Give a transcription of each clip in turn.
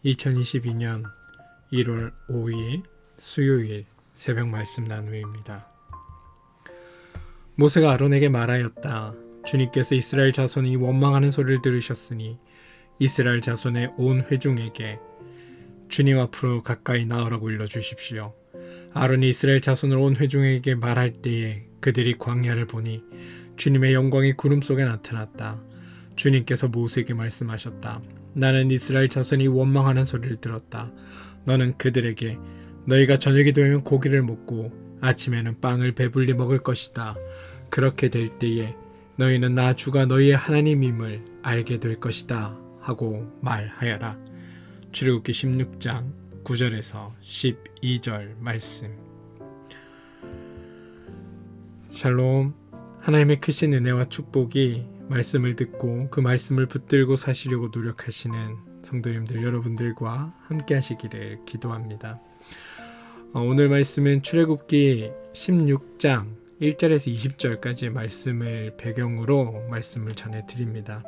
2022년 1월 5일 수요일 새벽 말씀 나눔입니다. 모세가 아론에게 말하였다. 주님께서 이스라엘 자손이 원망하는 소리를 들으셨으니 이스라엘 자손의 온 회중에게 주님 앞으로 가까이 나오라고 일러주십시오. 아론이 이스라엘 자손을 온 회중에게 말할 때에 그들이 광야를 보니 주님의 영광이 구름 속에 나타났다. 주님께서 모세에게 말씀하셨다. 나는 이스라엘 자손이 원망하는 소리를 들었다. 너는 그들에게 너희가 저녁이 되면 고기를 먹고 아침에는 빵을 배불리 먹을 것이다. 그렇게 될 때에 너희는 나 주가 너희의 하나님임을 알게 될 것이다 하고 말하여라. 출애굽기 16장 9절에서 12절 말씀. 샬롬. 하나님의 크신 은혜와 축복이 말씀을 듣고 그 말씀을 붙들고 사시려고 노력하시는 성도님들 여러분들과 함께 하시기를 기도합니다. 오늘 말씀은 출애굽기 16장 1절에서 20절까지의 말씀을 배경으로 말씀을 전해드립니다.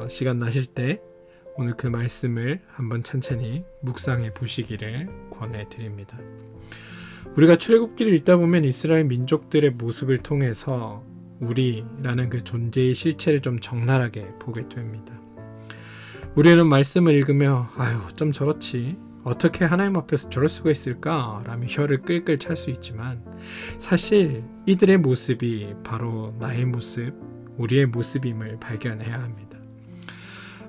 시간 나실 때 오늘 그 말씀을 한번 천천히 묵상해 보시기를 권해드립니다. 우리가 출애굽기를 읽다 보면 이스라엘 민족들의 모습을 통해서 우리라는 그 존재의 실체를 좀 적나라하게 보게 됩니다. 우리는 말씀을 읽으며 좀 저렇지, 어떻게 하나님 앞에서 저럴 수가 있을까? 라며 혀를 끌끌 찰 수 있지만 사실 이들의 모습이 바로 나의 모습, 우리의 모습임을 발견해야 합니다.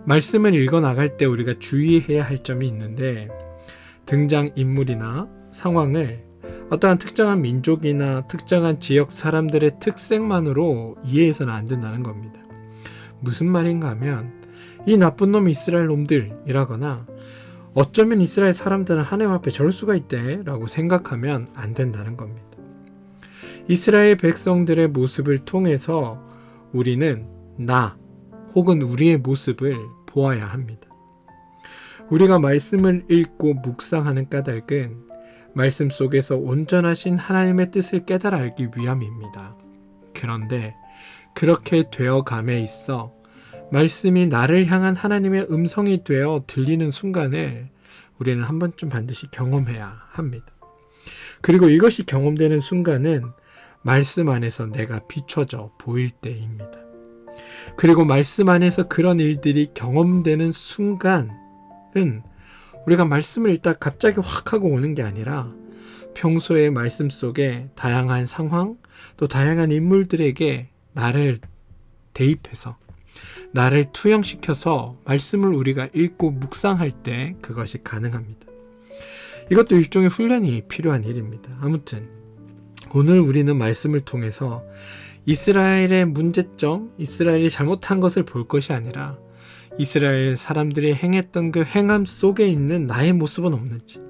말씀을 읽어나갈 때 우리가 주의해야 할 점이 있는데 등장인물이나 상황을 어떠한 특정한 민족이나 특정한 지역 사람들의 특색만으로 이해해서는 안 된다는 겁니다. 무슨 말인가 하면 이 나쁜 놈 이스라엘 놈들이라거나 어쩌면 이스라엘 사람들은 하나님 앞에 저럴 수가 있대 라고 생각하면 안 된다는 겁니다. 이스라엘 백성들의 모습을 통해서 우리는 나 혹은 우리의 모습을 보아야 합니다. 우리가 말씀을 읽고 묵상하는 까닭은 말씀 속에서 온전하신 하나님의 뜻을 깨달아 알기 위함입니다. 그런데 그렇게 되어감에 있어 말씀이 나를 향한 하나님의 음성이 되어 들리는 순간을 우리는 한 번쯤 반드시 경험해야 합니다. 그리고 이것이 경험되는 순간은 말씀 안에서 내가 비춰져 보일 때입니다. 그리고 말씀 안에서 그런 일들이 경험되는 순간은 우리가 말씀을 읽다 갑자기 확 하고 오는 게 아니라 평소에 말씀 속에 다양한 상황 또 다양한 인물들에게 나를 대입해서 나를 투영시켜서 말씀을 우리가 읽고 묵상할 때 그것이 가능합니다. 이것도 일종의 훈련이 필요한 일입니다. 아무튼 오늘 우리는 말씀을 통해서 이스라엘의 문제점, 이스라엘이 잘못한 것을 볼 것이 아니라 이스라엘 사람들이 행했던 그 행함 속에 있는 나의 모습은 없는지,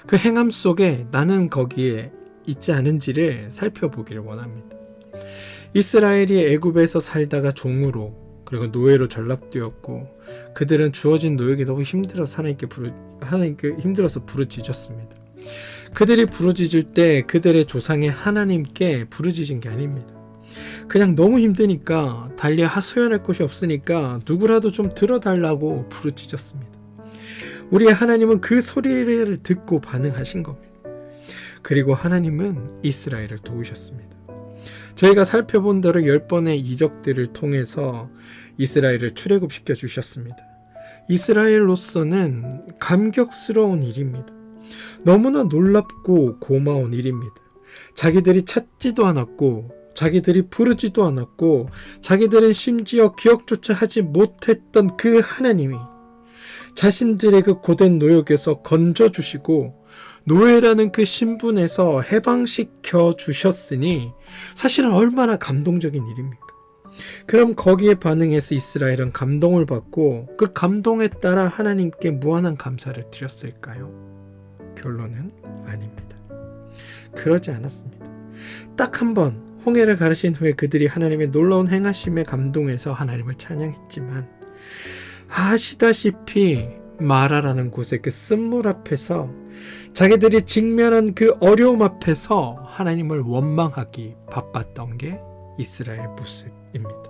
그 행함 속에 나는 거기에 있지 않은지를 살펴보기를 원합니다. 이스라엘이 애굽에서 살다가 종으로 그리고 노예로 전락되었고 그들은 주어진 노역이 너무 힘들어서 하나님께 힘들어서 부르짖었습니다. 그들이 부르짖을 때 그들의 조상의 하나님께 부르짖은 게 아닙니다. 그냥 너무 힘드니까 달리 하소연할 곳이 없으니까 누구라도 좀 들어달라고 부르짖었습니다. 우리의 하나님은 그 소리를 듣고 반응하신 겁니다. 그리고 하나님은 이스라엘을 도우셨습니다. 저희가 살펴본 대로 10번의 이적들을 통해서 이스라엘을 출애굽시켜 주셨습니다. 이스라엘로서는 감격스러운 일입니다. 너무나 놀랍고 고마운 일입니다. 자기들이 찾지도 않았고 자기들이 부르지도 않았고 자기들은 심지어 기억조차 하지 못했던 그 하나님이 자신들의 그 고된 노역에서 건져주시고 노예라는 그 신분에서 해방시켜 주셨으니 사실은 얼마나 감동적인 일입니까? 그럼 거기에 반응해서 이스라엘은 감동을 받고 그 감동에 따라 하나님께 무한한 감사를 드렸을까요? 결론은 아닙니다. 그러지 않았습니다. 딱 한 번 홍해를 가르신 후에 그들이 하나님의 놀라운 행하심에 감동해서 하나님을 찬양했지만 아시다시피 마라라는 곳의 그 쓴물 앞에서 자기들이 직면한 그 어려움 앞에서 하나님을 원망하기 바빴던 게 이스라엘 모습입니다.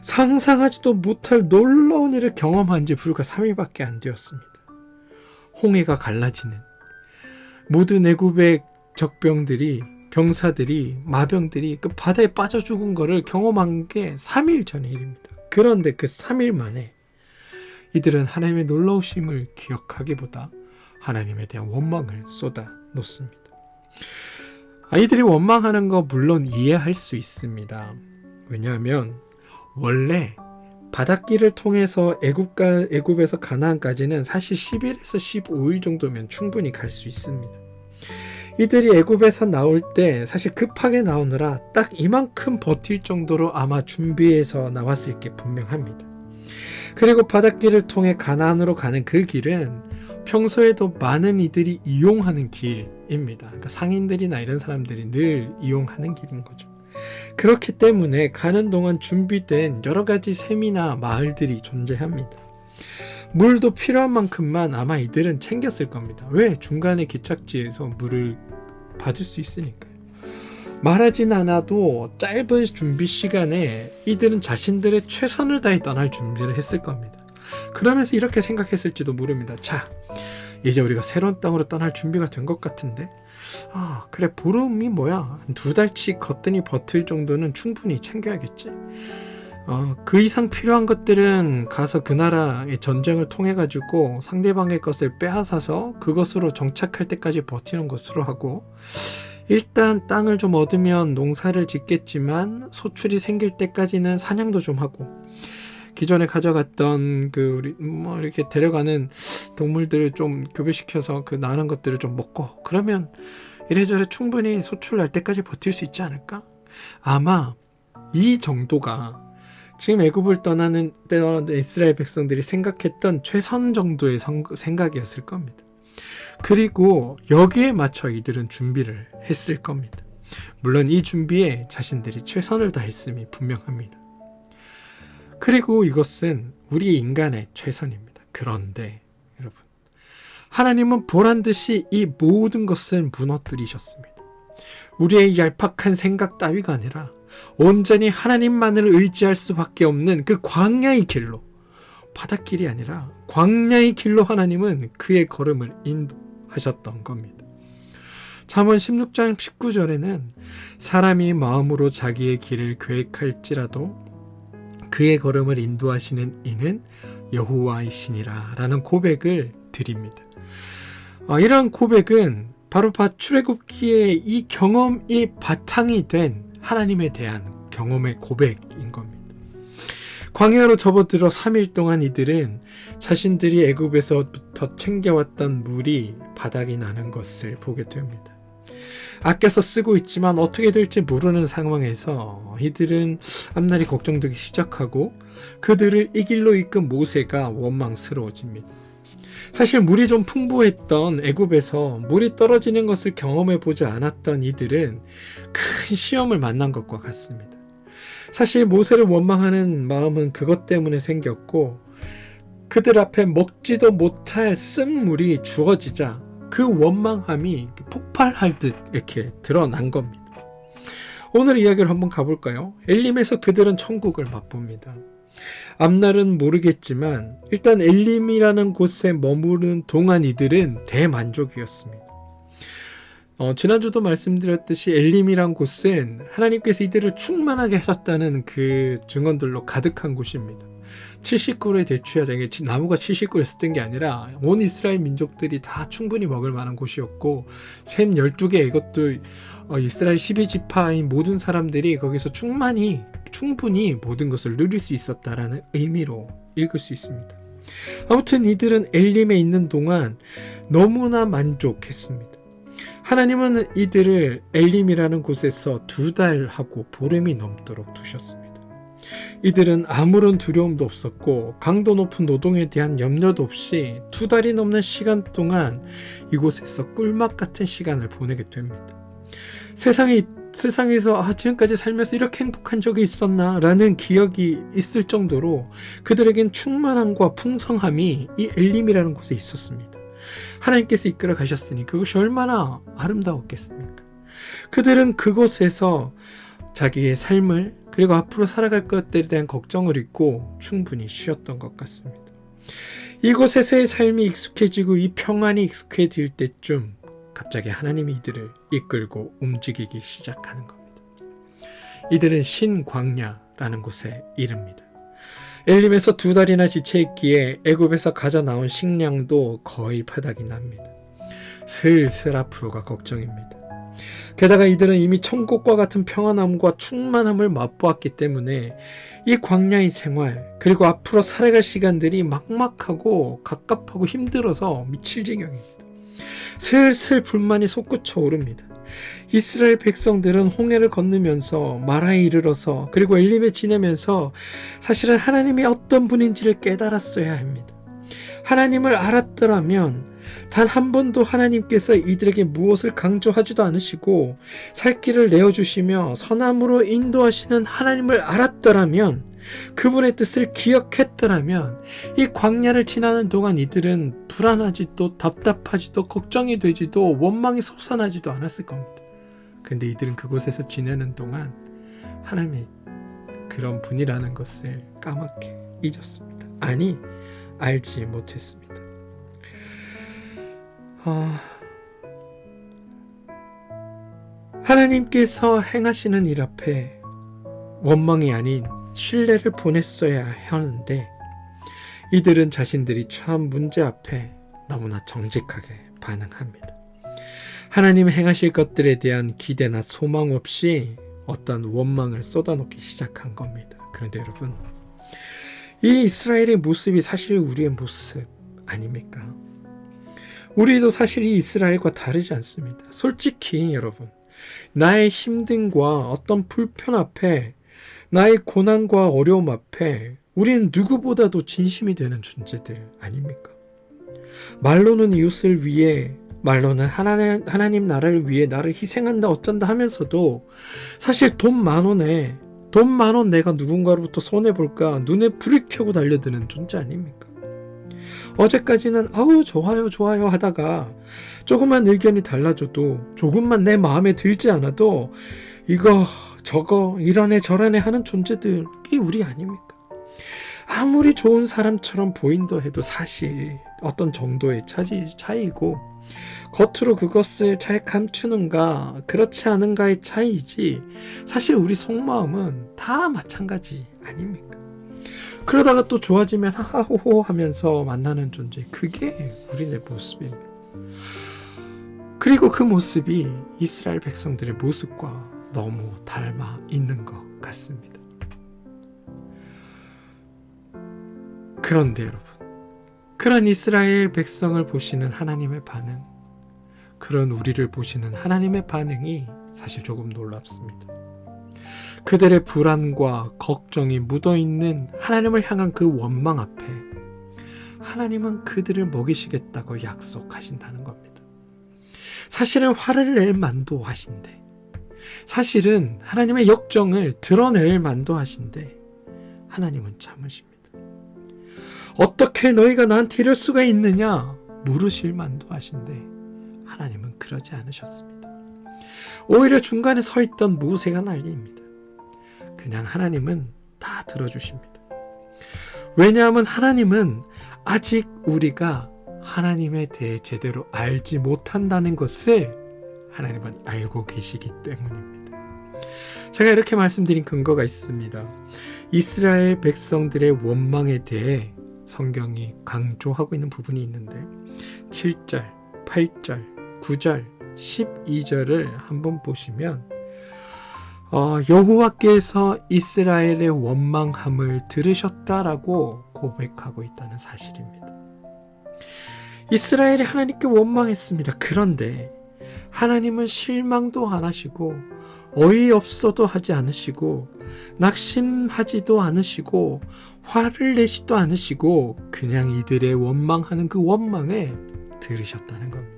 상상하지도 못할 놀라운 일을 경험한 지 불과 3일밖에 안 되었습니다. 홍해가 갈라지는, 모든 애굽의 적병들이, 병사들이, 마병들이 그 바다에 빠져 죽은 거를 경험한 게 3일 전의 일입니다. 그런데 그 3일 만에 이들은 하나님의 놀라우심을 기억하기보다 하나님에 대한 원망을 쏟아 놓습니다. 아이들이 원망하는 거 물론 이해할 수 있습니다. 왜냐하면 원래 바닷길을 통해서 애굽에서 가나안까지는 사실 10일에서 15일 정도면 충분히 갈 수 있습니다. 이들이 애굽에서 나올 때 사실 급하게 나오느라 딱 이만큼 버틸 정도로 아마 준비해서 나왔을 게 분명합니다. 그리고 바닷길을 통해 가나안으로 가는 그 길은 평소에도 많은 이들이 이용하는 길입니다. 그러니까 상인들이나 이런 사람들이 늘 이용하는 길인 거죠. 그렇기 때문에 가는 동안 준비된 여러 가지 샘이나 마을들이 존재합니다. 물도 필요한 만큼만 아마 이들은 챙겼을 겁니다. 왜? 중간에 기착지에서 물을 받을 수 있으니까요. 말하진 않아도 짧은 준비 시간에 이들은 자신들의 최선을 다해 떠날 준비를 했을 겁니다. 그러면서 이렇게 생각했을지도 모릅니다. 자, 이제 우리가 새로운 땅으로 떠날 준비가 된 것 같은데, 그래, 보름이 뭐야, 2달치 거뜬히 버틸 정도는 충분히 챙겨야겠지. 그 이상 필요한 것들은 가서 그 나라의 전쟁을 통해 가지고 상대방의 것을 빼앗아서 그것으로 정착할 때까지 버티는 것으로 하고, 일단 땅을 좀 얻으면 농사를 짓겠지만 소출이 생길 때까지는 사냥도 좀 하고, 기존에 가져갔던 이렇게 데려가는 동물들을 좀 교배시켜서 그 나는 것들을 좀 먹고, 그러면 이래저래 충분히 소출 날 때까지 버틸 수 있지 않을까? 아마 이 정도가 지금 애굽을 떠나는 이스라엘 백성들이 생각했던 최선 정도의 생각이었을 겁니다. 그리고 여기에 맞춰 이들은 준비를 했을 겁니다. 물론 이 준비에 자신들이 최선을 다했음이 분명합니다. 그리고 이것은 우리 인간의 최선입니다. 그런데 여러분, 하나님은 보란듯이 이 모든 것을 무너뜨리셨습니다. 우리의 얄팍한 생각 따위가 아니라 온전히 하나님만을 의지할 수밖에 없는 그 광야의 길로, 바닷길이 아니라 광야의 길로 하나님은 그의 걸음을 인도하셨던 겁니다. 잠언 16장 19절에는 사람이 마음으로 자기의 길을 계획할지라도 그의 걸음을 인도하시는 이는 여호와이시니라 라는 고백을 드립니다. 이러한 고백은 바로 출애굽기의 이 경험이 바탕이 된 하나님에 대한 경험의 고백인 겁니다. 광야로 접어들어 3일 동안 이들은 자신들이 애굽에서부터 챙겨왔던 물이 바닥이 나는 것을 보게 됩니다. 아껴서 쓰고 있지만 어떻게 될지 모르는 상황에서 이들은 앞날이 걱정되기 시작하고 그들을 이 길로 이끈 모세가 원망스러워집니다. 사실 물이 좀 풍부했던 애굽에서 물이 떨어지는 것을 경험해보지 않았던 이들은 큰 시험을 만난 것과 같습니다. 사실 모세를 원망하는 마음은 그것 때문에 생겼고, 그들 앞에 먹지도 못할 쓴물이 주어지자 그 원망함이 폭발할 듯 이렇게 드러난 겁니다. 오늘 이야기를 한번 가볼까요? 엘림에서 그들은 천국을 맛봅니다. 앞날은 모르겠지만 일단 엘림이라는 곳에 머무르는 동안 이들은 대만족이었습니다. 지난주도 말씀드렸듯이 엘림이란 곳은 하나님께서 이들을 충만하게 하셨다는 그 증언들로 가득한 곳입니다. 70그루의 대추야, 나무가 70그루에서 뜬 게 아니라 온 이스라엘 민족들이 다 충분히 먹을 만한 곳이었고, 샘 12개, 이것도 이스라엘 12지파인 모든 사람들이 거기서 충분히 모든 것을 누릴 수 있었다라는 의미로 읽을 수 있습니다. 아무튼 이들은 엘림에 있는 동안 너무나 만족했습니다. 하나님은 이들을 엘림이라는 곳에서 2달하고 보름이 넘도록 두셨습니다. 이들은 아무런 두려움도 없었고 강도 높은 노동에 대한 염려도 없이 2달이 넘는 시간 동안 이곳에서 꿀맛 같은 시간을 보내게 됩니다. 세상에서 지금까지 살면서 이렇게 행복한 적이 있었나 라는 기억이 있을 정도로 그들에겐 충만함과 풍성함이 이 엘림이라는 곳에 있었습니다. 하나님께서 이끌어 가셨으니 그것이 얼마나 아름다웠겠습니까? 그들은 그곳에서 자기의 삶을 그리고 앞으로 살아갈 것들에 대한 걱정을 잊고 충분히 쉬었던 것 같습니다. 이곳에서의 삶이 익숙해지고 이 평안이 익숙해질 때쯤 갑자기 하나님이 이들을 이끌고 움직이기 시작하는 겁니다. 이들은 신광야라는 곳에 이릅니다. 엘림에서 2달이나 지체있기에 애굽에서 가져 나온 식량도 거의 바닥이 납니다. 슬슬 앞으로가 걱정입니다. 게다가 이들은 이미 천국과 같은 평안함과 충만함을 맛보았기 때문에 이 광야의 생활 그리고 앞으로 살아갈 시간들이 막막하고 갑갑하고 힘들어서 미칠 지경입니다. 슬슬 불만이 솟구쳐 오릅니다. 이스라엘 백성들은 홍해를 건너면서 마라에 이르러서 그리고 엘림에 지내면서 사실은 하나님이 어떤 분인지를 깨달았어야 합니다. 하나님을 알았더라면 단 한 번도 하나님께서 이들에게 무엇을 강조하지도 않으시고 살 길을 내어주시며 선함으로 인도하시는 하나님을 알았더라면, 그분의 뜻을 기억했더라면 이 광야를 지나는 동안 이들은 불안하지도 답답하지도 걱정이 되지도 원망이 솟아나지도 않았을 겁니다. 근데 이들은 그곳에서 지내는 동안 하나님이 그런 분이라는 것을 까맣게 잊었습니다. 아니, 알지 못했습니다. 하나님께서 행하시는 일 앞에 원망이 아닌 신뢰를 보냈어야 하는데 이들은 자신들이 처한 문제 앞에 너무나 정직하게 반응합니다. 하나님 행하실 것들에 대한 기대나 소망 없이 어떤 원망을 쏟아놓기 시작한 겁니다. 그런데 여러분, 이 이스라엘의 모습이 사실 우리의 모습 아닙니까? 우리도 사실 이 이스라엘과 다르지 않습니다. 솔직히 여러분, 나의 힘듦과 어떤 불편 앞에, 나의 고난과 어려움 앞에 우리는 누구보다도 진심이 되는 존재들 아닙니까? 말로는 이웃을 위해, 말로는 하나님 나라를 위해 나를 희생한다 어쩐다 하면서도 사실 돈 만 원 내가 누군가로부터 손해볼까 눈에 불을 켜고 달려드는 존재 아닙니까? 어제까지는 아우 좋아요 하다가 조금만 의견이 달라져도, 조금만 내 마음에 들지 않아도 이거 저거 이러네 저러네 하는 존재들이 우리 아닙니까? 아무리 좋은 사람처럼 보인다 해도 사실 어떤 정도의 차이고, 겉으로 그것을 잘 감추는가 그렇지 않은가의 차이지 사실 우리 속마음은 다 마찬가지 아닙니까? 그러다가 또 좋아지면 하하호호 하면서 만나는 존재, 그게 우리네 모습입니다. 그리고 그 모습이 이스라엘 백성들의 모습과 너무 닮아 있는 것 같습니다. 그런데 여러분, 그런 이스라엘 백성을 보시는 하나님의 반응, 그런 우리를 보시는 하나님의 반응이 사실 조금 놀랍습니다. 그들의 불안과 걱정이 묻어있는 하나님을 향한 그 원망 앞에 하나님은 그들을 먹이시겠다고 약속하신다는 겁니다. 사실은 화를 낼 만도 하신데, 사실은 하나님의 역정을 드러낼 만도 하신데 하나님은 참으십니다. 어떻게 너희가 나한테 이럴 수가 있느냐 물으실 만도 하신데 하나님은 그러지 않으셨습니다. 오히려 중간에 서 있던 모세가 난리입니다. 그냥 하나님은 다 들어주십니다. 왜냐하면 하나님은 아직 우리가 하나님에 대해 제대로 알지 못한다는 것을 하나님은 알고 계시기 때문입니다. 제가 이렇게 말씀드린 근거가 있습니다. 이스라엘 백성들의 원망에 대해 성경이 강조하고 있는 부분이 있는데 7절, 8절, 9절, 12절을 한번 보시면 여호와께서 이스라엘의 원망함을 들으셨다라고 고백하고 있다는 사실입니다. 이스라엘이 하나님께 원망했습니다. 그런데 하나님은 실망도 안 하시고 어이없어도 하지 않으시고 낙심하지도 않으시고 화를 내시도 않으시고 그냥 이들의 원망하는 그 원망에 들으셨다는 겁니다.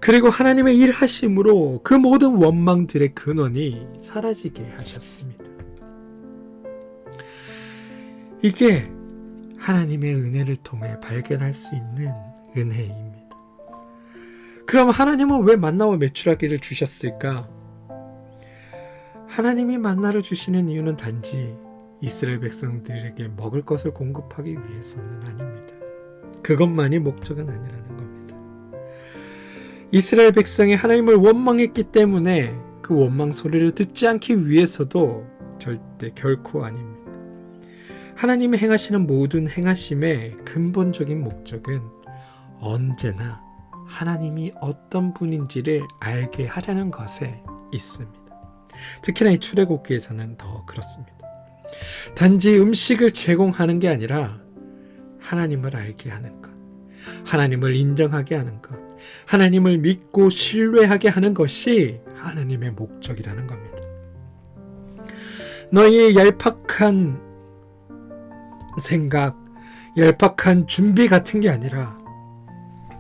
그리고 하나님의 일하심으로 그 모든 원망들의 근원이 사라지게 하셨습니다. 이게 하나님의 은혜를 통해 발견할 수 있는 은혜입니다. 그럼 하나님은 왜 만나와 메추라기를 주셨을까? 하나님이 만나를 주시는 이유는 단지 이스라엘 백성들에게 먹을 것을 공급하기 위해서는 아닙니다. 그것만이 목적은 아니라는 겁니다. 이스라엘 백성이 하나님을 원망했기 때문에 그 원망 소리를 듣지 않기 위해서도 절대 결코 아닙니다. 하나님이 행하시는 모든 행하심의 근본적인 목적은 언제나 하나님이 어떤 분인지를 알게 하려는 것에 있습니다. 특히나 이 출애굽기에서는 더 그렇습니다. 단지 음식을 제공하는 게 아니라 하나님을 알게 하는 것, 하나님을 인정하게 하는 것, 하나님을 믿고 신뢰하게 하는 것이 하나님의 목적이라는 겁니다. 너희의 얄팍한 생각, 얄팍한 준비 같은 게 아니라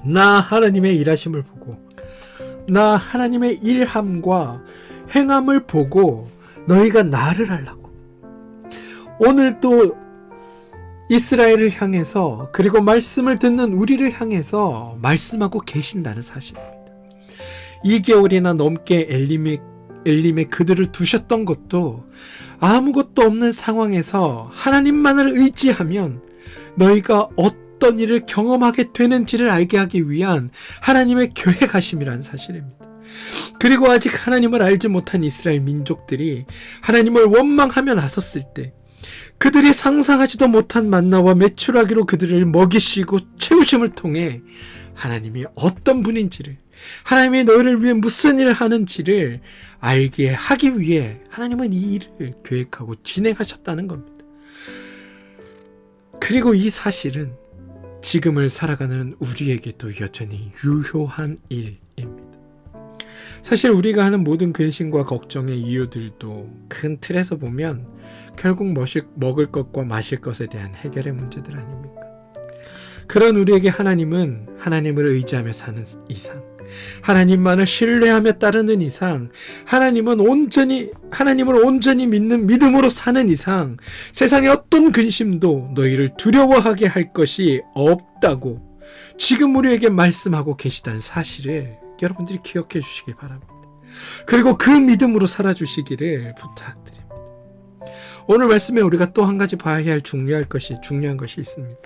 나 하나님의 일하심을 보고 나 하나님의 일함과 행함을 보고 너희가 나를 알라고. 오늘 또 이스라엘을 향해서 그리고 말씀을 듣는 우리를 향해서 말씀하고 계신다는 사실입니다. 2개월이나 넘게 엘림에 그들을 두셨던 것도 아무것도 없는 상황에서 하나님만을 의지하면 너희가 어떤 일을 경험하게 되는지를 알게 하기 위한 하나님의 계획하심이라는 사실입니다. 그리고 아직 하나님을 알지 못한 이스라엘 민족들이 하나님을 원망하며 나섰을 때 그들이 상상하지도 못한 만나와 메추라기로 그들을 먹이시고 채우심을 통해 하나님이 어떤 분인지를, 하나님이 너희를 위해 무슨 일을 하는지를 알게 하기 위해 하나님은 이 일을 계획하고 진행하셨다는 겁니다. 그리고 이 사실은 지금을 살아가는 우리에게도 여전히 유효한 일입니다. 사실 우리가 하는 모든 근심과 걱정의 이유들도 큰 틀에서 보면 결국 먹을 것과 마실 것에 대한 해결의 문제들 아닙니까? 그런 우리에게 하나님은 하나님을 의지하며 사는 이상, 하나님만을 신뢰하며 따르는 이상, 하나님을 온전히 믿는 믿음으로 사는 이상 세상의 어떤 근심도 너희를 두려워하게 할 것이 없다고 지금 우리에게 말씀하고 계시다는 사실을 여러분들이 기억해 주시기 바랍니다. 그리고 그 믿음으로 살아주시기를 부탁드립니다. 오늘 말씀에 우리가 또 한 가지 봐야 할 중요한 것이 있습니다.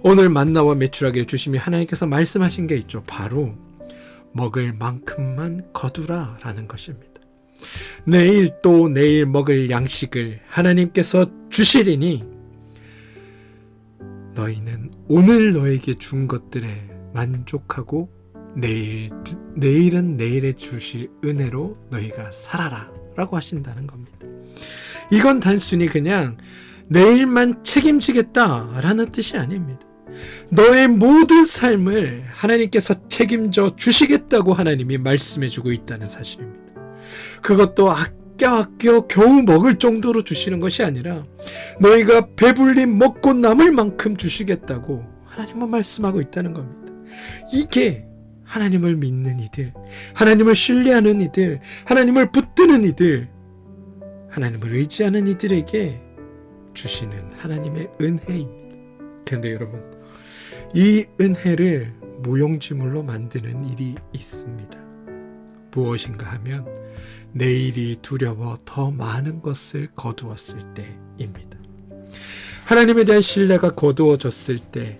오늘 만나와 메추라기를 주시며 하나님께서 말씀하신 게 있죠. 바로 먹을 만큼만 거두라 라는 것입니다. 내일 또 내일 먹을 양식을 하나님께서 주시리니 너희는 오늘 너에게 준 것들에 만족하고 내일은 내일에 주실 은혜로 너희가 살아라 라고 하신다는 겁니다. 이건 단순히 그냥 내일만 책임지겠다라는 뜻이 아닙니다. 너의 모든 삶을 하나님께서 책임져 주시겠다고 하나님이 말씀해주고 있다는 사실입니다. 그것도 아껴 겨우 먹을 정도로 주시는 것이 아니라 너희가 배불리 먹고 남을 만큼 주시겠다고 하나님은 말씀하고 있다는 겁니다. 이게 하나님을 믿는 이들, 하나님을 신뢰하는 이들, 하나님을 붙드는 이들, 하나님을 의지하는 이들에게 주시는 하나님의 은혜입니다. 그런데 여러분, 이 은혜를 무용지물로 만드는 일이 있습니다. 무엇인가 하면 내일이 두려워 더 많은 것을 거두었을 때입니다. 하나님에 대한 신뢰가 거두어졌을 때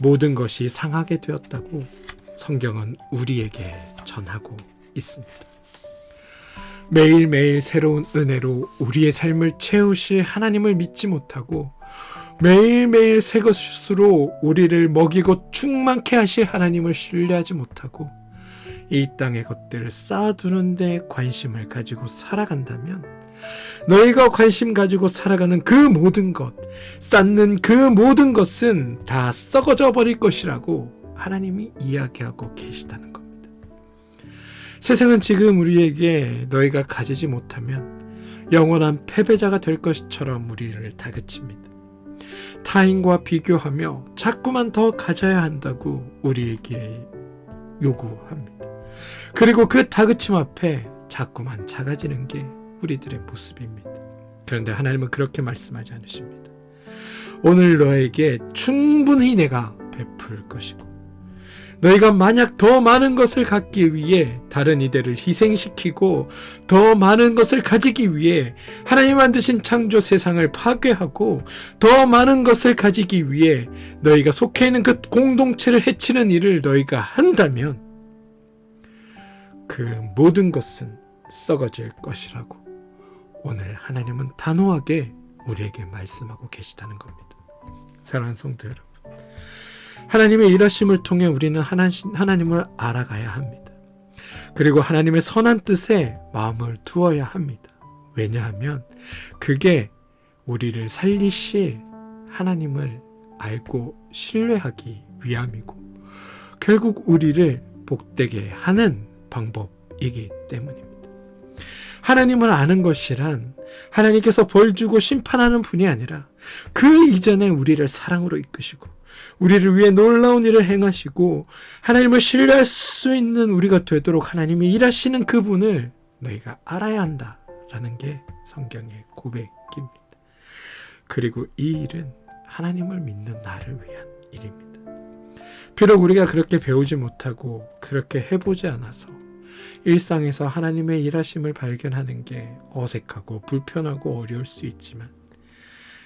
모든 것이 상하게 되었다고 성경은 우리에게 전하고 있습니다. 매일매일 새로운 은혜로 우리의 삶을 채우실 하나님을 믿지 못하고 매일매일 새 것으로 우리를 먹이고 충만케 하실 하나님을 신뢰하지 못하고 이 땅의 것들을 쌓아두는 데 관심을 가지고 살아간다면 너희가 관심 가지고 살아가는 그 모든 것, 쌓는 그 모든 것은 다 썩어져 버릴 것이라고 하나님이 이야기하고 계시다는 겁니다. 세상은 지금 우리에게 너희가 가지지 못하면 영원한 패배자가 될 것처럼 우리를 다그칩니다. 타인과 비교하며 자꾸만 더 가져야 한다고 우리에게 요구합니다. 그리고 그 다그침 앞에 자꾸만 작아지는 게 우리들의 모습입니다. 그런데 하나님은 그렇게 말씀하지 않으십니다. 오늘 너에게 충분히 내가 베풀 것이고 너희가 만약 더 많은 것을 갖기 위해 다른 이들을 희생시키고 더 많은 것을 가지기 위해 하나님 만드신 창조 세상을 파괴하고 더 많은 것을 가지기 위해 너희가 속해 있는 그 공동체를 해치는 일을 너희가 한다면 그 모든 것은 썩어질 것이라고 오늘 하나님은 단호하게 우리에게 말씀하고 계시다는 겁니다. 사랑하는 성도 여러분, 하나님의 일하심을 통해 우리는 하나님을 알아가야 합니다. 그리고 하나님의 선한 뜻에 마음을 두어야 합니다. 왜냐하면 그게 우리를 살리실 하나님을 알고 신뢰하기 위함이고 결국 우리를 복되게 하는 방법이기 때문입니다. 하나님을 아는 것이란 하나님께서 벌 주고 심판하는 분이 아니라 그 이전에 우리를 사랑으로 이끄시고 우리를 위해 놀라운 일을 행하시고 하나님을 신뢰할 수 있는 우리가 되도록 하나님이 일하시는 그분을 너희가 알아야 한다라는 게 성경의 고백입니다. 그리고 이 일은 하나님을 믿는 나를 위한 일입니다. 비록 우리가 그렇게 배우지 못하고 그렇게 해보지 않아서 일상에서 하나님의 일하심을 발견하는 게 어색하고 불편하고 어려울 수 있지만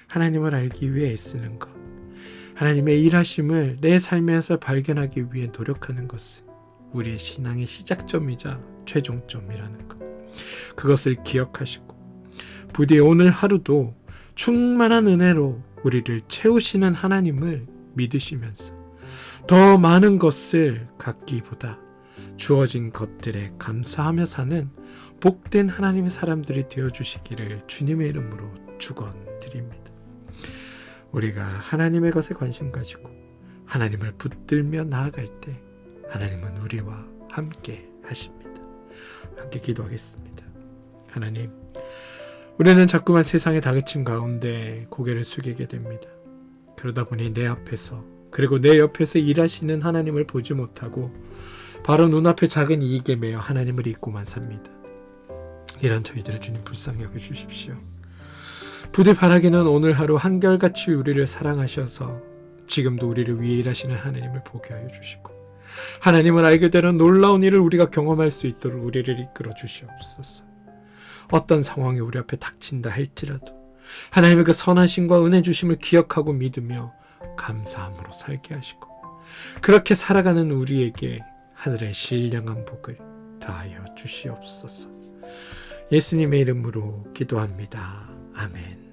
하나님을 알기 위해 애쓰는 것, 하나님의 일하심을 내 삶에서 발견하기 위해 노력하는 것은 우리의 신앙의 시작점이자 최종점이라는 것. 그것을 기억하시고 부디 오늘 하루도 충만한 은혜로 우리를 채우시는 하나님을 믿으시면서 더 많은 것을 갖기보다 주어진 것들에 감사하며 사는 복된 하나님의 사람들이 되어주시기를 주님의 이름으로 축원드립니다. 우리가 하나님의 것에 관심 가지고 하나님을 붙들며 나아갈 때 하나님은 우리와 함께 하십니다. 함께 기도하겠습니다. 하나님, 우리는 자꾸만 세상의 다그침 가운데 고개를 숙이게 됩니다. 그러다 보니 내 앞에서 그리고 내 옆에서 일하시는 하나님을 보지 못하고 바로 눈앞의 작은 이익에 매여 하나님을 잊고만 삽니다. 이런 저희들을 주님 불쌍히 여겨주십시오. 부디 바라기는 오늘 하루 한결같이 우리를 사랑하셔서 지금도 우리를 위해 일하시는 하나님을 보게 하여 주시고 하나님을 알게 되는 놀라운 일을 우리가 경험할 수 있도록 우리를 이끌어 주시옵소서. 어떤 상황이 우리 앞에 닥친다 할지라도 하나님의 그 선하심과 은혜 주심을 기억하고 믿으며 감사함으로 살게 하시고 그렇게 살아가는 우리에게 하늘의 신령한 복을 더하여 주시옵소서. 예수님의 이름으로 기도합니다. 아멘.